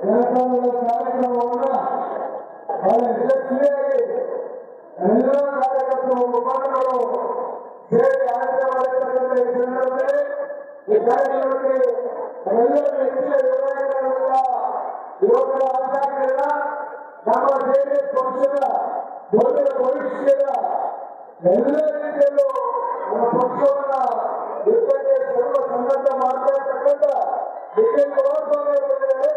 ಜನತಾದಳ ಕಾರ್ಯಕ್ರಮವನ್ನು ಬಹಳ ಯಶಸ್ವಿಯಾಗಿ ಎಲ್ಲ ಕಾರ್ಯಕರ್ತರು ಮುಖಂಡರು ಸೇರಿ ಆಯೋಜನೆ ಮಾಡಿರ್ತಕ್ಕಂಥ ಈ ಸಂದರ್ಭದಲ್ಲಿ ಈ ಕಾರ್ಯಕ್ರಮಕ್ಕೆ ಎಲ್ಲರೂ ಹೆಚ್ಚಿನ ವಿವರಗಳಿಂದ ಯುವಕರ ಆಶಾಕಿರಣ ನಮ್ಮ ಜೆಡಿಎಸ್ ಪಕ್ಷದ ದೊಡ್ಡ ಭವಿಷ್ಯದ ಎಲ್ಲ ರೀತಿಯಲ್ಲೂ ನಮ್ಮ ಪಕ್ಷವನ್ನ ಯುದ್ಧಕ್ಕೆ ಸರ್ವ ಸನ್ನದ್ಧ ಮಾಡ್ತಾ ಇರ್ತಕ್ಕಂಥ ಕುಮಾರಸ್ವಾಮಿ ಅವರಿದ್ದಾರೆ.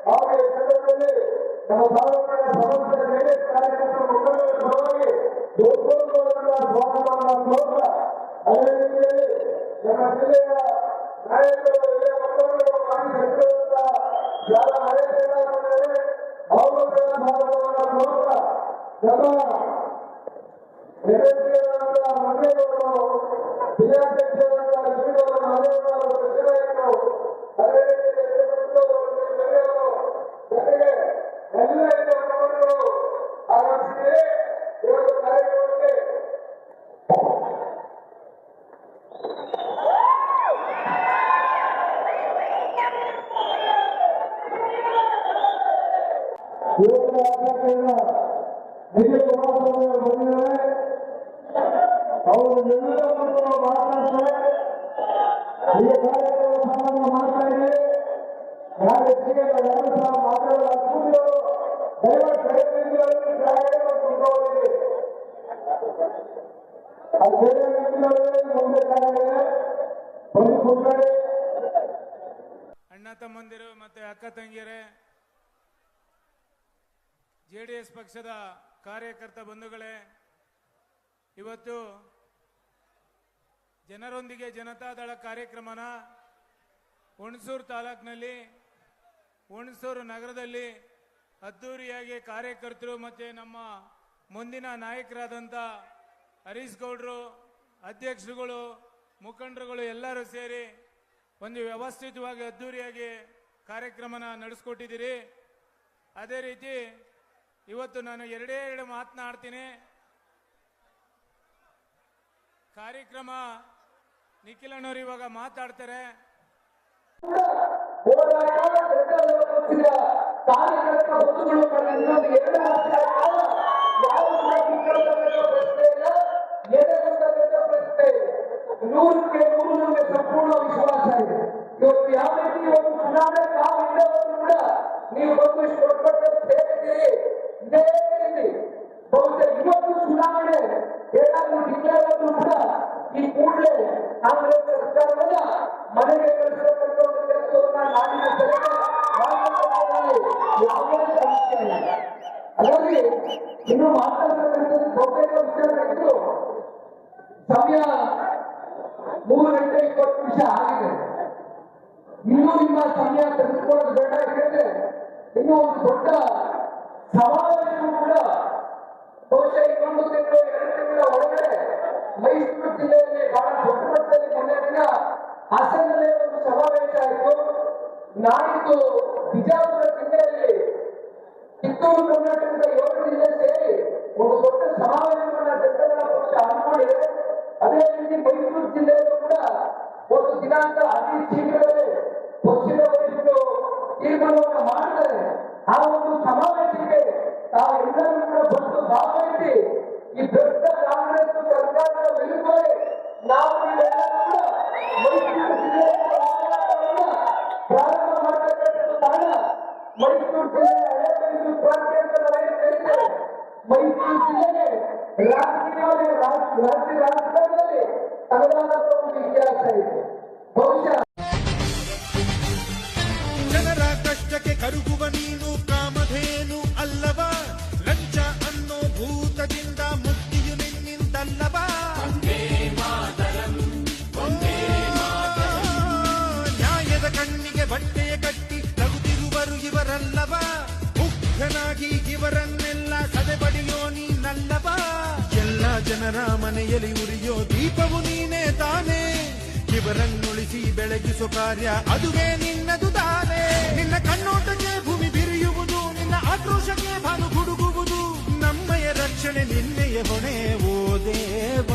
ಹಾಗೆ ಈ ಸಂದರ್ಭದಲ್ಲಿ ನಮ್ಮ ತಾಲೂಕಿನ ಸಮಸ್ತ ಜೆಡಿಎಸ್ ಕಾರ್ಯಕರ್ತರ ಮುಖಂಡರ ಪರವಾಗಿ ದೊಡ್ಡ ಸ್ವಾಗತವನ್ನು ಕೋರ್ತಾ ಅದೇ ರೀತಿಯಲ್ಲಿ ನಮ್ಮ ಜಿಲ್ಲೆಯ ನಾಯಕರು ಹಿರಿಯ ಮುಖಂಡರು ಮಾಜಿ ಸಚಿವರಾದ ಜಾಲ ಮಹೇಶ್ವರರಾಗಿದ್ದಾರೆ. ಅವರು ಸ್ವಾಗತವನ್ನು ಕೋರ್ತಾ ನಮ್ಮ ನಿರ್ದೇಶಕರಾದ ಮಂಜೇಗೌಡರು, ಜಿಲ್ಲಾಧ್ಯಕ್ಷರಾದ ಲಕ್ಷ್ಮೀಗೌಡ ಮಹದೇವರಾವರು, ಸಚಿವರಾಗಿದ್ದರು. ಅದೇ ರೀತಿ ಜೊತೆಗೆ ಎಲ್ಲ ಹಿರಿಯ ಮುಖಂಡರು ಆಗಮಿಸಿದ್ದಾರೆ. ಇವತ್ತು ಕಾರ್ಯಕ್ರಮಕ್ಕೆ ಯುವಕರ ಆಶಾಕಿರಣ ನಿಜ ಕುಮಾರಸ್ವಾಮಿ ಅವರು ಬಂದಿದ್ದಾರೆ. ಅವರು ಎಲ್ಲರೂ ಮಾತನಾಡ್ತಾರೆ. ಈ ಕಾರ್ಯಕ್ರಮ ಸಂಬಂಧ ಮಾಡ್ತಾ ಇದೆ. ಯಾರು ಹೆಚ್ಚಿಗೆ ಯಾರು ಸಹ ಮಾತಾಡಲಾಗುವುದು ದಯವಿಟ್ಟು ಅಣ್ಣ ತಮ್ಮಂದಿರು ಮತ್ತೆ ಅಕ್ಕ ತಂಗಿಯರೇ, ಜೆಡಿಎಸ್ ಪಕ್ಷದ ಕಾರ್ಯಕರ್ತ ಬಂಧುಗಳೇ, ಇವತ್ತು ಜನರೊಂದಿಗೆ ಜನತಾದಳ ಕಾರ್ಯಕ್ರಮನ ಹುಣಸೂರು ತಾಲೂಕಿನಲ್ಲಿ ಹುಣಸೂರು ನಗರದಲ್ಲಿ ಅದ್ದೂರಿಯಾಗಿ ಕಾರ್ಯಕರ್ತರು ಮತ್ತು ನಮ್ಮ ಮುಂದಿನ ನಾಯಕರಾದಂಥ ಹರೀಶ್ ಗೌಡರು, ಅಧ್ಯಕ್ಷರುಗಳು, ಮುಖಂಡರುಗಳು ಎಲ್ಲರೂ ಸೇರಿ ಒಂದು ವ್ಯವಸ್ಥಿತವಾಗಿ ಅದ್ದೂರಿಯಾಗಿ ಕಾರ್ಯಕ್ರಮನ ನಡೆಸ್ಕೊಟ್ಟಿದ್ದೀರಿ. ಅದೇ ರೀತಿ ಇವತ್ತು ನಾನು ಎರಡು ಮಾತನಾಡ್ತೀನಿ. ಕಾರ್ಯಕ್ರಮ ನಿಖಿಲಣ್ಣವ್ರು ಇವಾಗ ಮಾತಾಡ್ತಾರೆ. ಕಾರ್ಯಕರ್ತ ಬಂಧುಗಳು ಇನ್ನೊಂದು 2 ವರ್ಷಗಳ ಕಾಲ ಯಾವ ಪ್ರಶ್ನೆ ಇಲ್ಲ, ಎದೆಗುಂದಬೇಕ ಪ್ರಶ್ನೆ ಇದೆ. 100ಕ್ಕೆ 100 ನಮಗೆ ಸಂಪೂರ್ಣ ವಿಶ್ವಾಸ ಇದೆ. ಇವತ್ತು ಯಾವ ರೀತಿ ಒಂದು ಚುನಾವಣೆ ನಾವು ಇಲ್ಲವನ್ನು ಕೂಡ ನೀವು ಒಂದಿಷ್ಟು ಕೊಟ್ಟ ಸೇರಿದ್ದೀರಿ. ಇದೇ ರೀತಿ ಬಹುಶಃ ಇವತ್ತು ಚುನಾವಣೆ ಏನಾದರೂ ಡಿಕ್ಲೇರ್ ಆದ್ರೂ ಕೂಡ ಈ ಕೂಡಲೇ ಕಾಂಗ್ರೆಸ್ ಸರ್ಕಾರವನ್ನ ಮನೆಗೆ ಕಳಿಸತಕ್ಕಂಥ ಒಂದು ಕೆಲಸವನ್ನ ನಾಡಿನ ಜನತೆ ಯಾವುದೇ ಸಮಸ್ಯೆ ಇಲ್ಲ. ಹಾಗಾಗಿ ಇನ್ನು ಮಾತಾಡ್ತಕ್ಕಂಥದ್ದು ಬಹುತೇಕ ವಿಚಾರಗಳಿದ್ದು ಸಮಯ 3 ಗಂಟೆ 20 ನಿಮಿಷ ಆಗಿದೆ. ಇನ್ನೂ ನಿಮ್ಮ ಸಮಯ ತೆಗೆದುಕೊಳ್ಳೋದು ಬೇಡ. ಯಾಕೆಂದ್ರೆ ಇನ್ನೂ ಒಂದು ದೊಡ್ಡ ಸಮಾವೇಶವೂ ಕೂಡ ಬಹುಶಃ ಇನ್ನೊಂದು ತಿಂಗಳು 2 ತಿಂಗಳ ಒಳಗಡೆ ಮೈಸೂರು ಜಿಲ್ಲೆಯಲ್ಲಿ ಬಹಳ ದೊಡ್ಡ ಮಟ್ಟದಲ್ಲಿ ಮೊನ್ನೆ ದಿನ ಹಾಸನದಲ್ಲಿ ಒಂದು ಸಮಾವೇಶ ಆಯಿತು. ನಾಡಿದ್ದು ಬಿಜಾಪುರ ಜಿಲ್ಲೆಯಲ್ಲಿ ಕಿತ್ತೂರು ಕರ್ನಾಟಕದ 7 ಜಿಲ್ಲೆ ಸೇರಿ ಒಂದು ದೊಡ್ಡ ಸಮಾವೇಶವನ್ನ ಜನತಾದಳ ಪಕ್ಷ ಹಮ್ಮಿಕೊಂಡಿದೆ. ಅದೇ ರೀತಿ ಮೈಸೂರು ಜಿಲ್ಲೆಯಲ್ಲೂ ಕೂಡ ಒಂದು ದಿನಾಂಕ ಅತಿ ಶೀಘ್ರದಲ್ಲೇ ಪಕ್ಷದ ವರಿಷ್ಠರು ತೀರ್ಮಾನವನ್ನು ಮಾಡ್ತಾರೆ. ಆ ಒಂದು ಸಮಾವೇಶಕ್ಕೆ ತಾವೆಲ್ಲರೂ ಕೂಡ ಬಂದು ಭಾಗವಹಿಸಿ ಈ ಭ್ರಷ್ಟ ಕಾಂಗ್ರೆಸ್ ಸರ್ಕಾರದ ವಿರುದ್ಧವೇ ನಾವು ನೀವೆಲ್ಲರೂ ಕೂಡ ಮೈಸೂರು ಜಿಲ್ಲೆಯ ಹೋರಾಟವನ್ನು ಪ್ರಾರಂಭ ಮಾಡತಕ್ಕಂಥ ಕಾರಣ ಮೈಸೂರು ಜಿಲ್ಲೆಯ ಹಳೆ ಮೈಸೂರು ಕ್ರಾಂತಿ ಅಂತ ನಾವೇನು ಕರೀತೇವೆ. ಮೈಸೂರು ಜಿಲ್ಲೆಗೆ ರಾಜ್ಯ ರಾಜಕಾರಣದಲ್ಲಿ ತಗದಾದಂಥ ಒಂದು ಇತಿಹಾಸ ಇದೆ. ಬಹುಶಃ ಜನರ ಕಷ್ಟಕ್ಕೆ ಕರುಗುವ ನೀನು ಕಾಮಧೇನು ಅಲ್ಲವಾ? ಲಂಚ ಅನ್ನೋ ಭೂತದಿಂದ ಮುಕ್ತಿಯು ನಿನ್ನಿಂದಲ್ಲವಾ? ನ್ಯಾಯದ ಕಣ್ಣಿಗೆ ಬಟ್ಟೆಯ ಕಟ್ಟಿ ತಗುತ್ತಿರುವರು ಇವರಲ್ಲವಾ? ಮುಖ್ಯನಾಗಿ ಇವರನ್ನೆಲ್ಲ ಸದೆಬಡಿಯೋ ನೀನಲ್ಲವಾ? ಎಲ್ಲ ಜನರ ಮನೆಯಲ್ಲಿ ಉರಿಯೋ ದೀಪವು ನೀನೇ ತಾನೇ. ಇವರನ್ನುಳಿಸಿ ಬೆಳಗಿಸೋ ಕಾರ್ಯ ಅದುವೇ ನಿನ್ನದು ತಾನೇ. ನಿನ್ನ ಕಣ್ಣೋಟಕ್ಕೆ ಭೂಮಿ ಬಿರಿಯುವುದು, ನಿನ್ನ ಆಕ್ರೋಶಕ್ಕೆ ಭಾನು ಗುಡುಗುವುದು. ನಮ್ಮಯ ರಕ್ಷಣೆ ನಿನ್ನೆಯ ಹೊಣೆ